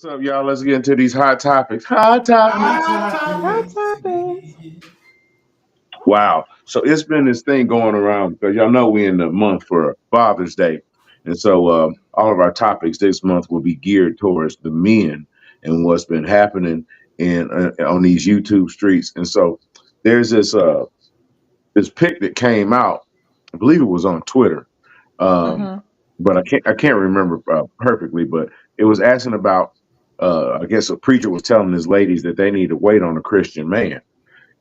What's up, y'all? Let's get into these hot topics. Hot topics. Hot topics. Wow. So it's been this thing going around because y'all know we're in the month for Father's Day. And so all of our topics this month will be geared towards the men and what's been happening in on these YouTube streets. And so there's this pic that came out. I believe it was on Twitter. Um, Mm-hmm. but I can't remember perfectly, but it was asking about I guess a preacher was telling his ladies that they need to wait on a Christian man.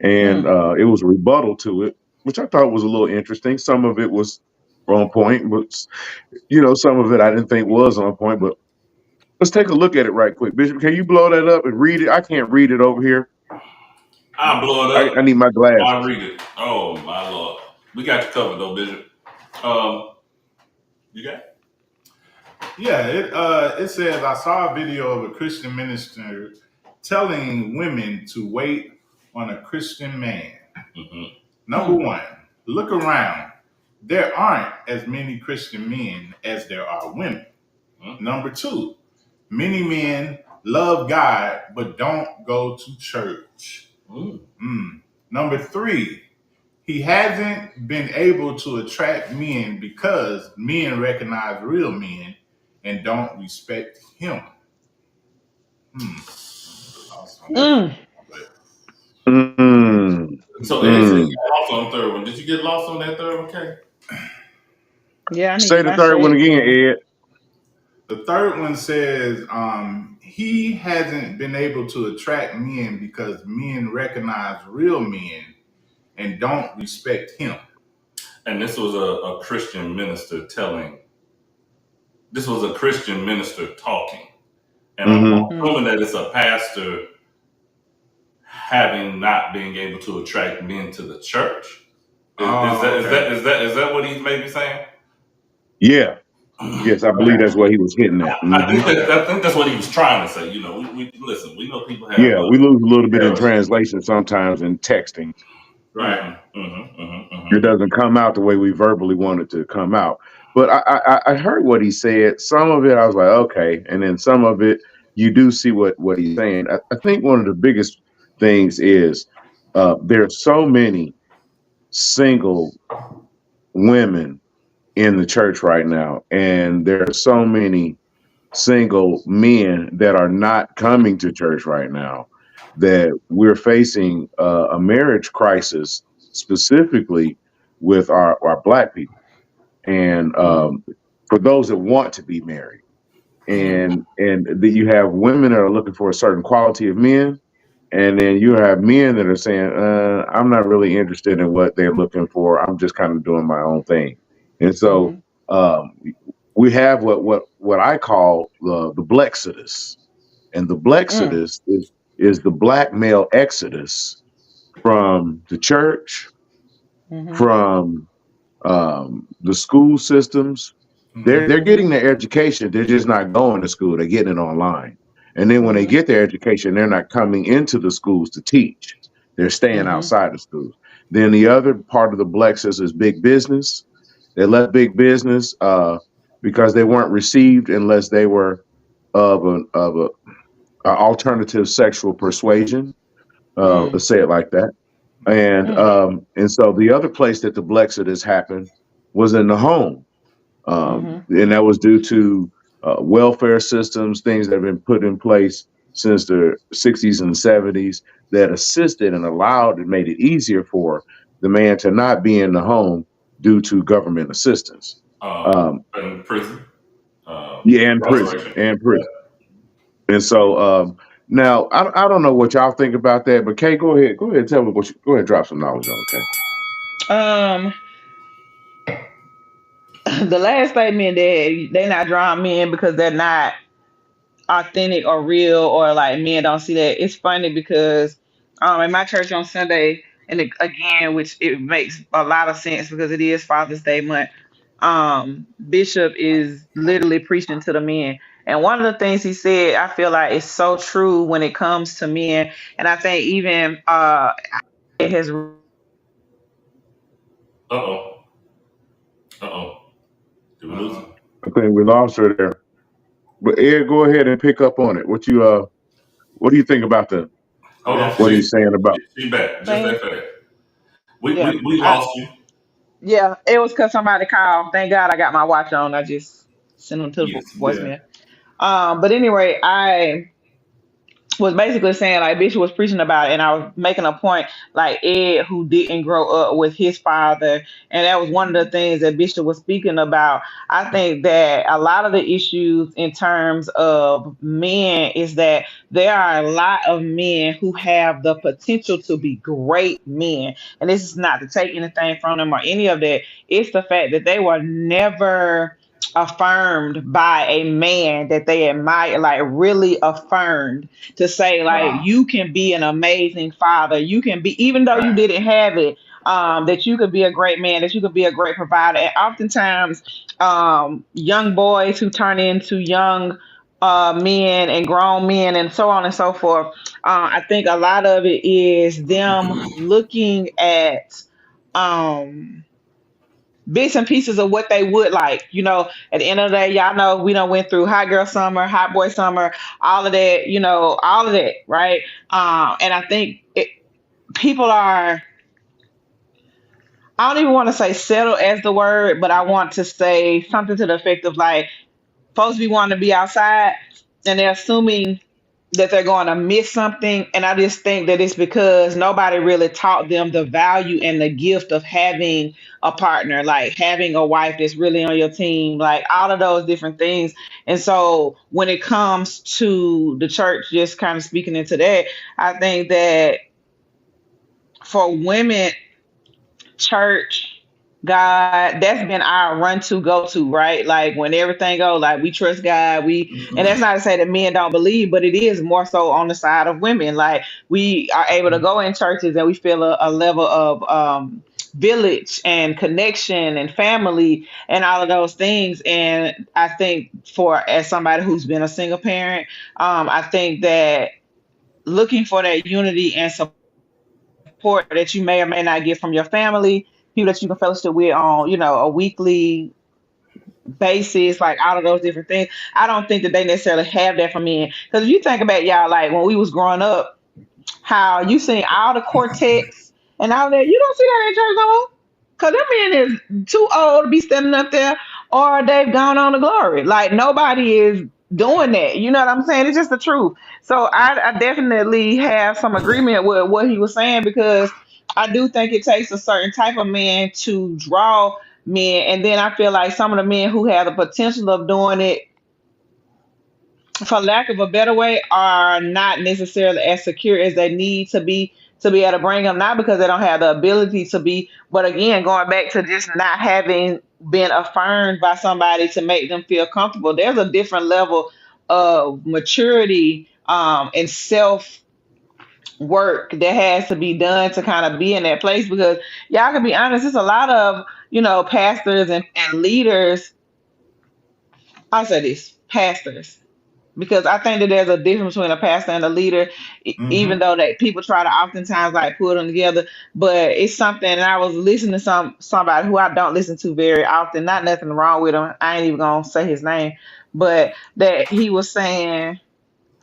And it was a rebuttal to it, which I thought was a little interesting. Some of it was on point, but some of it I didn't think was on point. But let's take a look at it right quick. Bishop, can you blow that up and read it? I can't read it over here. I'll blow it I up. need my glasses. I'll read it. Oh my Lord. We got you covered though, Bishop. You got it? Yeah, it says I saw a video of a Christian minister telling women to wait on a Christian man. Mm-hmm. Number one, look around. There aren't as many Christian men as there are women. Mm-hmm. Number two, many men love God but don't go to church. Number three, he hasn't been able to attract men because men recognize real men and don't respect him. So they said you got lost on the third one. Did you get lost on that third one, Kay? Yeah, I need Say the third one again, Ed. The third one says he hasn't been able to attract men because men recognize real men and don't respect him. And this was a Christian minister telling. This was a Christian minister talking. And I'm assuming that it's a pastor having not being able to attract men to the church. Is that what he's maybe saying? Yeah. Yes, I believe that's what he was hitting at. I think that's what he was trying to say. You know, we listen. We know people have. Yeah, we lose a little bit in translation sometimes in texting. Right. It doesn't come out the way we verbally want it to come out. But I heard what he said. Some of it I was like, okay, and then some of it you do see what he's saying. I think one of the biggest things is there are so many single women in the church right now, and there are so many single men that are not coming to church right now, that we're facing a marriage crisis, specifically with our Black people, and for those that want to be married, and that you have women that are looking for a certain quality of men, and then you have men that are saying, I'm not really interested in what they're looking for. I'm just kind of doing my own thing. And so we have what I call the Blexodus. And the Blexodus is the Black male exodus from the church, from the school systems. They're getting their education. They're just not going to school. They're getting it online. And then when they get their education, they're not coming into the schools to teach. They're staying outside the schools. Then the other part of the Blexus is big business. They left big business because they weren't received unless they were of a alternative sexual persuasion. Let's say it like that. And so the other place that the Blexodus happened was in the home. And that was due to welfare systems, things that have been put in place since the 60s and 70s that assisted and allowed and made it easier for the man to not be in the home due to government assistance. In prison. And prison. And so now I don't know what y'all think about that, but Kay, go ahead. Go ahead. Tell me go ahead. Drop some knowledge on it, Kay. The last statement that they're not drawing men because they're not authentic or real, or like men don't see that. It's funny because in my church on Sunday, and again, which it makes a lot of sense because it is Father's Day month. Bishop is literally preaching to the men, and one of the things he said, I feel like is so true when it comes to men, and I think even it has. Did we lose it? I think we lost her there. But Ed, go ahead and pick up on it. What do you think about Hold on. what he's saying about? She back. Just Saying, that fast. We, yeah, we, we lost you. yeah, it was because somebody called. Thank God I got my watch on. I just sent them to the Yes. Yeah. voicemail. But anyway, I was basically saying like Bishop was preaching about it, and I was making a point like Ed, who didn't grow up with his father, and that was one of the things that Bishop was speaking about. I think that a lot of the issues in terms of men is that there are a lot of men who have the potential to be great men, and this is not to take anything from them or any of that. It's the fact that they were never affirmed by a man that they admire, like really affirmed to say like Wow. you can be an amazing father, you can be, even though you Right. didn't have it, that you could be a great man, that you could be a great provider. And oftentimes young boys who turn into young men and grown men and so on and so forth, I think a lot of it is them looking at um bits and pieces of what they would like. At the end of the day, y'all know we done went through hot girl summer, hot boy summer, all of that, all of that, right? And I think people are, I don't even want to say settle as the word, but I want to say something to the effect of like, folks be wanting to be outside and they're assuming that they're going to miss something. And I just think that it's because nobody really taught them the value and the gift of having a partner, like having a wife that's really on your team, like all of those different things. And so when it comes to the church, just kind of speaking into that, I think that for women, church, God, that's been our run to go to, right? Like when everything goes, like we trust God, and that's not to say that men don't believe, but it is more so on the side of women. Like we are able to go in churches and we feel a level of village and connection and family and all of those things. And I think for as somebody who's been a single parent, I think that looking for that unity and support that you may or may not get from your family, people that you can fellowship with on, a weekly basis, like all of those different things. I don't think that they necessarily have that from men. Because if you think about y'all, like when we was growing up, how you seen all the quartets and all that, you don't see that in church no more. Cause them men is too old to be standing up there, or they've gone on to glory. Like nobody is doing that. You know what I'm saying? It's just the truth. So I definitely have some agreement with what he was saying, because I do think it takes a certain type of man to draw men, and then I feel like some of the men who have the potential of doing it, for lack of a better way, are not necessarily as secure as they need to be able to bring them, not because they don't have the ability to be, but again, going back to just not having been affirmed by somebody to make them feel comfortable. There's a different level of maturity and self work that has to be done to kind of be in that place, because y'all can be honest, there's a lot of pastors and leaders. I'll say this, pastors, because I think that there's a difference between a pastor and a leader, even though that people try to oftentimes like put them together. But it's something, and I was listening to somebody who I don't listen to very often. Not nothing wrong with him. I ain't even gonna say his name, but that he was saying.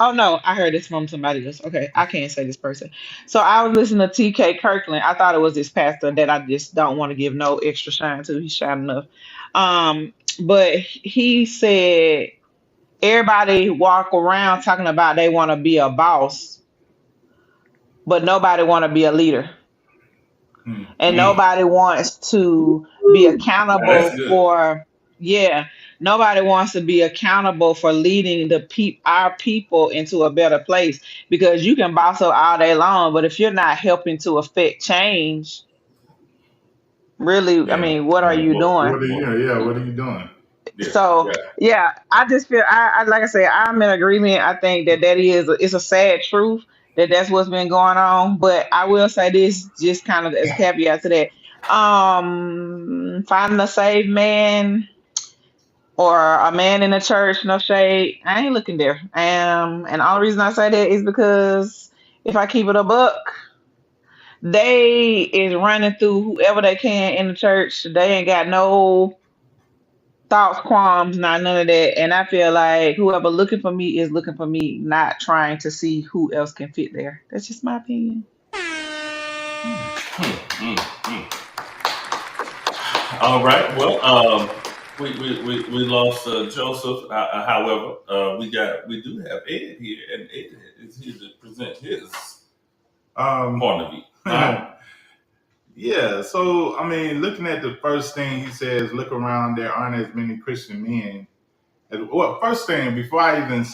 Oh no, I heard this from somebody else. Okay, I can't say this person. So I was listening to T.K. Kirkland. I thought it was this pastor that I just don't want to give no extra shine to. He's shine enough. But he said everybody walk around talking about they want to be a boss, but nobody want to be a leader, and nobody wants to be accountable That's good. for. Yeah, nobody wants to be accountable for leading our people into a better place, because you can boss up all day long, but if you're not helping to affect change, really, I Yeah. mean, what are you doing? What are you? Yeah. What are you doing? Yeah. So yeah, I just feel I like I said, I'm in agreement. I think that it's a sad truth that that's what's been going on. But I will say this, just kind of as a caveat to that, finding a saved man or a man in the church, no shade, I ain't looking there. And the only reason I say that is because if I keep it a buck, they is running through whoever they can in the church. They ain't got no thoughts, qualms, not none of that. And I feel like whoever looking for me is looking for me, not trying to see who else can fit there. That's just my opinion. All right. Well, we lost Joseph. However, we do have Ed here, and Ed is here to present his point of view. Yeah, so I mean, looking at the first thing he says, look around, there aren't as many Christian men. Well, first thing, before I even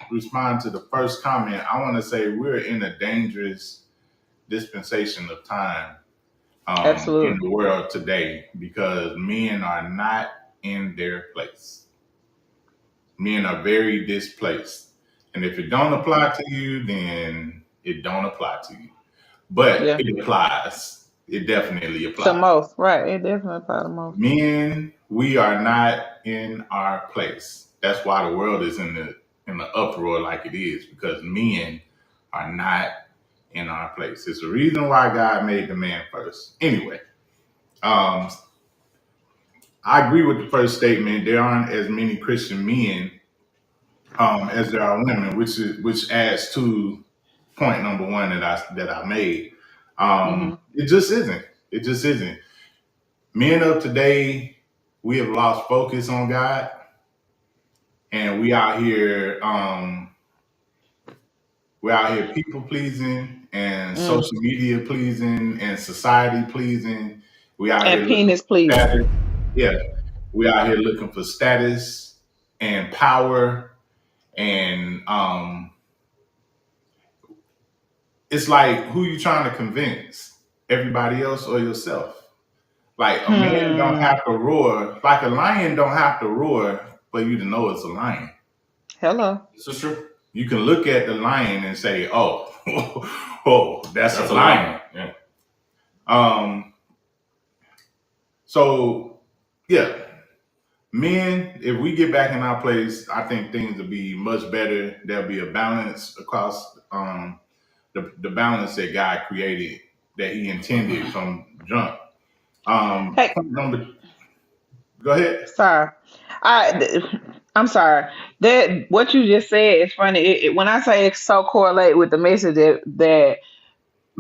respond to the first comment, I want to say we're in a dangerous dispensation of time in Absolutely. the world today because men are not in their place. Men are very displaced. And if it don't apply to you, then it don't apply to you. But Yeah. it applies. It definitely The applies. most, right? It definitely apply the most. Men, we are not in our place. That's why the world is in the uproar like it is, because men are not in our place. It's the reason why God made the man first. Anyway, I agree with the first statement. There aren't as many Christian men as there are women, which adds to point number one that I made. It just isn't. It just isn't. Men of today, we have lost focus on God, and we're out here people pleasing and social media pleasing and society pleasing. We out And here looking penis, for please. status. Yeah, we out here looking for status and power, and it's like, who you trying to convince? Everybody else or yourself? Like, a man don't have to roar. Like, a lion don't have to roar for you to know it's a lion. Hello. This is true. You can look at the lion and say, "Oh, oh, that's a lion." Yeah. So, yeah, men, if we get back in our place, I think things will be much better. There'll be a balance across the balance that God created, that He intended from jump. Hey, Go ahead. sorry. I'm sorry. That what you just said is funny. When I say it's so correlate with the message that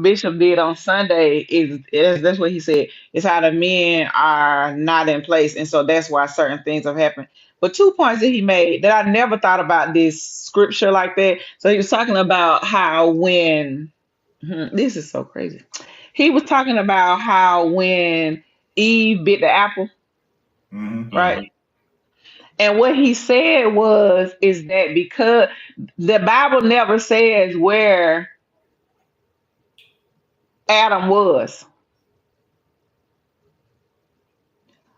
Bishop did on Sunday, is that's what he said. It's how the men are not in place, and so that's why certain things have happened. But 2 points that he made that I never thought about this scripture like that. So he was talking about how when this is so crazy. He was talking about how when Eve bit the apple, right? And what he said is that because the Bible never says where Adam was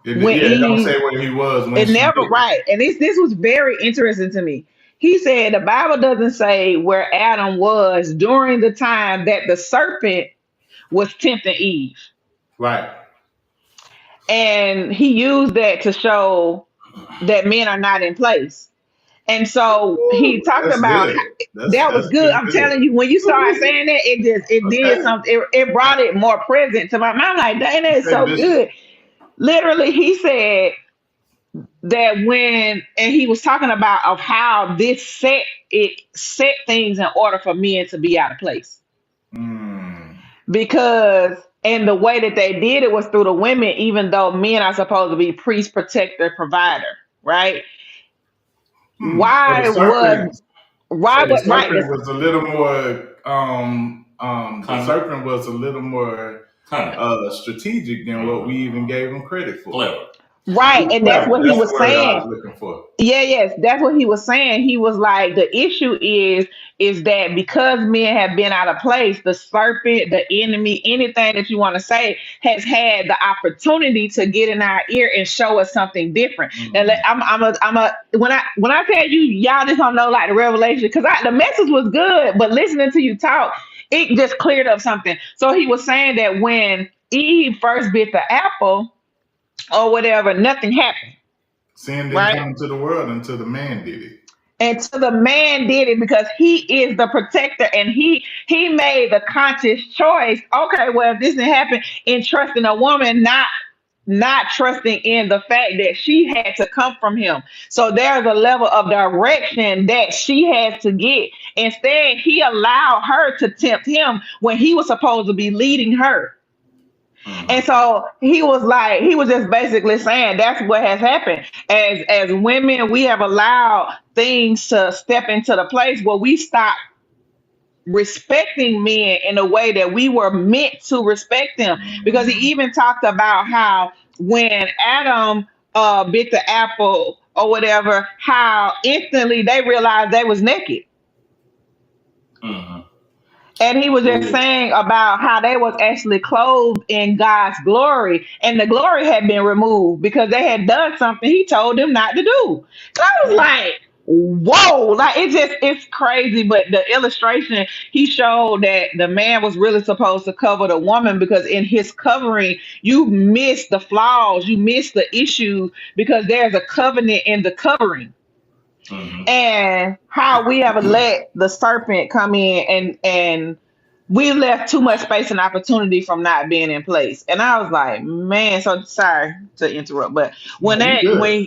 when It don't Eve. say where he was when It she never did it. right, and this was very interesting to me. He said the Bible doesn't say where Adam was during the time that the serpent was tempting Eve, Right. and he used that to show that men are not in place. And so he Ooh, talked that's about good. that was That's good. pretty I'm good. telling you, when you started saying that, it did Okay. something. It brought it more present to my mind. I'm like, dang, that is Okay, so Bishop. good. Literally, he said that and he was talking about of how it set things in order for men to be out of place because and the way that they did it was through the women, even though men are supposed to be priest, protector, provider, right? So the Why was serpent. So why the was right? serpent was a little more. The Cunning. serpent was a little more Cunning. strategic than what we even gave him credit for. Clever. Right, and that's Clever. what he That's the was word I was saying. looking for. Yeah, yes, that's what he was saying. He was like, the issue is that because men have been out of place, the serpent, the enemy, anything that you want to say, has had the opportunity to get in our ear and show us something different. And when I tell you, y'all just don't know like the revelation because the message was good, but listening to you talk, it just cleared up something. So he was saying that when Eve first bit the apple or whatever, nothing happened, Sin didn't right? come into the world until the man did it. And to the man did it because he is the protector and he made the conscious choice. Okay, well, if this didn't happen in trusting a woman, not not trusting in the fact that she had to come from him. So there's a level of direction that she has to get. Instead, he allowed her to tempt him when he was supposed to be leading her. And so he was just basically saying that's what has happened. As women, we have allowed things to step into the place where we stop respecting men in a way that we were meant to respect them. Because he even talked about how when Adam bit the apple or whatever, how instantly they realized they was naked. Mhm. And he was just saying about how they was actually clothed in God's glory, and the glory had been removed because they had done something he told them not to do. And I was like, whoa, like it's crazy. But the illustration, he showed that the man was really supposed to cover the woman, because in his covering, you miss the flaws, you miss the issues, because there's a covenant in the covering. And how we have let the serpent come in, and we left too much space and opportunity from not being in place. And I was like, man, so sorry to interrupt, but when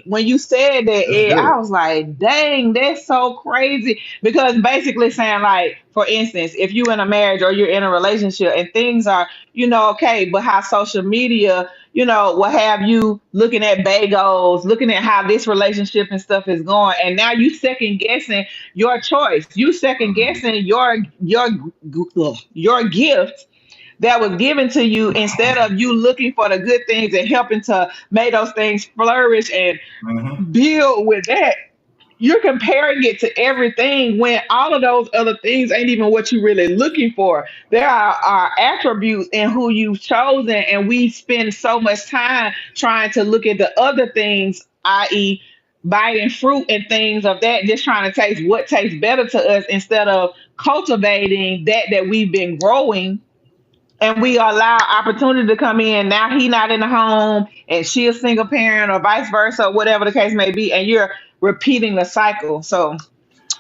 when you said that, Ed, I was like, dang, that's so crazy. Because basically saying, like, for instance, if you're in a marriage or you're in a relationship and things are, okay, but how social media, will have you looking at bagels, looking at how this relationship and stuff is going, and now you second guessing your choice. You second guessing your gift that was given to you, instead of you looking for the good things and helping to make those things flourish and build with that. You're comparing it to everything when all of those other things ain't even what you're really looking for. There are attributes in who you've chosen, and we spend so much time trying to look at the other things, i.e., biting fruit and things of that, just trying to taste what tastes better to us instead of cultivating that we've been growing. And we allow opportunity to come in. Now he not in the home and she a single parent, or vice versa, or whatever the case may be, and you're repeating the cycle. So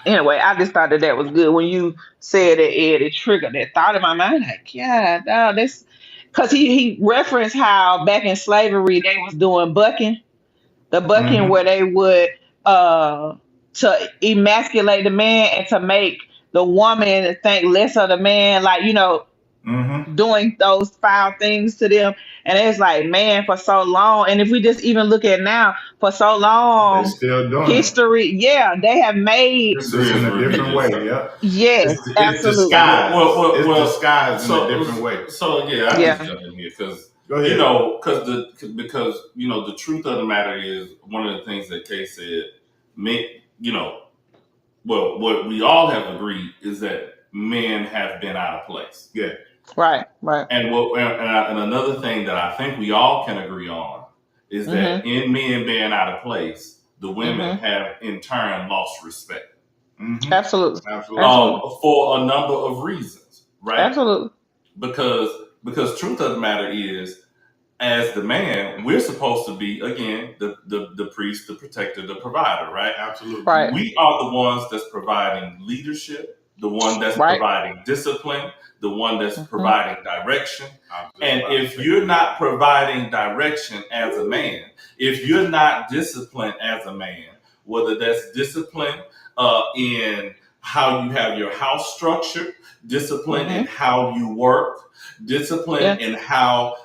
anyway, I just thought that was good when you said that, Ed. It triggered that thought in my mind, like, yeah, no, this, because he referenced how back in slavery they was doing bucking, the bucking where they would to emasculate the man and to make the woman think less of the man, like, doing those foul things to them. And it's like, man, for so long, and if we just even look at now, for so long, they still doing history, yeah, they have made it. It's in a different way. Yep. Yes, It's absolutely. disguised. Well, It's disguised in a different way. So yeah, I just jump in here because because the truth of the matter is, one of the things that Kay said, what we all have agreed is that men have been out of place. Yeah. Right. And and another thing that I think we all can agree on is that in men being out of place, the women have in turn lost respect. Absolutely. For a number of reasons, right? Absolutely. Because truth of the matter is, as the man, we're supposed to be, again, the priest, the protector, the provider, right? Absolutely. Right. We are the ones that's providing leadership, the one that's providing discipline, the one that's providing direction. And if you're not providing direction as a man, if you're not disciplined as a man, whether that's discipline in how you have your house structured, discipline in how you work, discipline in how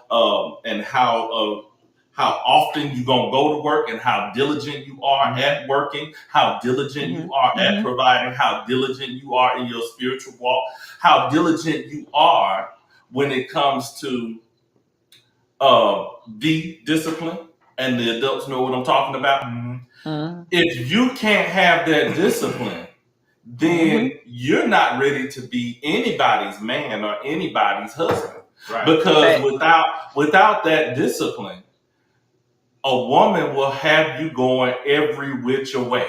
often you're going to go to work, and how diligent you are at working, how diligent you are at providing, how diligent you are in your spiritual walk, how diligent you are when it comes to the discipline, and the adults know what I'm talking about. If you can't have that discipline, then you're not ready to be anybody's man or anybody's husband. Right. Because without that discipline, a woman will have you going every which way.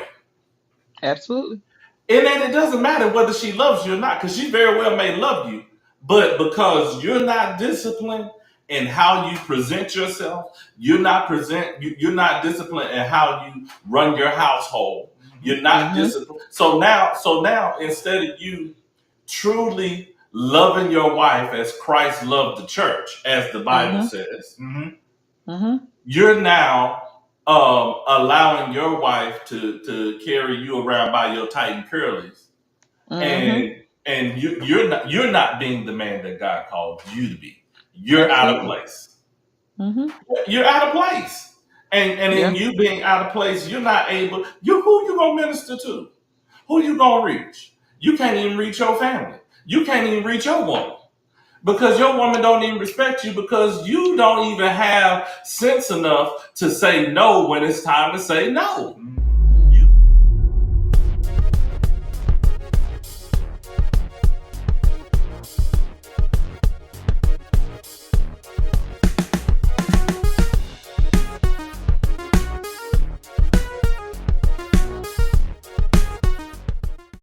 Absolutely. And then it doesn't matter whether she loves you or not, because she very well may love you, but because you're not disciplined in how you present yourself, you're not disciplined in how you run your household. You're not disciplined. So now, instead of you truly loving your wife as Christ loved the church, as the Bible says, you're now allowing your wife to carry you around by your tight and curlies, and you're not being the man that God called you to be. You're out of place. You're out of place. And in you being out of place, you're not able. Who you gonna minister to? Who you gonna reach? You can't even reach your family. You can't even reach your woman because your woman don't even respect you because you don't even have sense enough to say no when it's time to say no.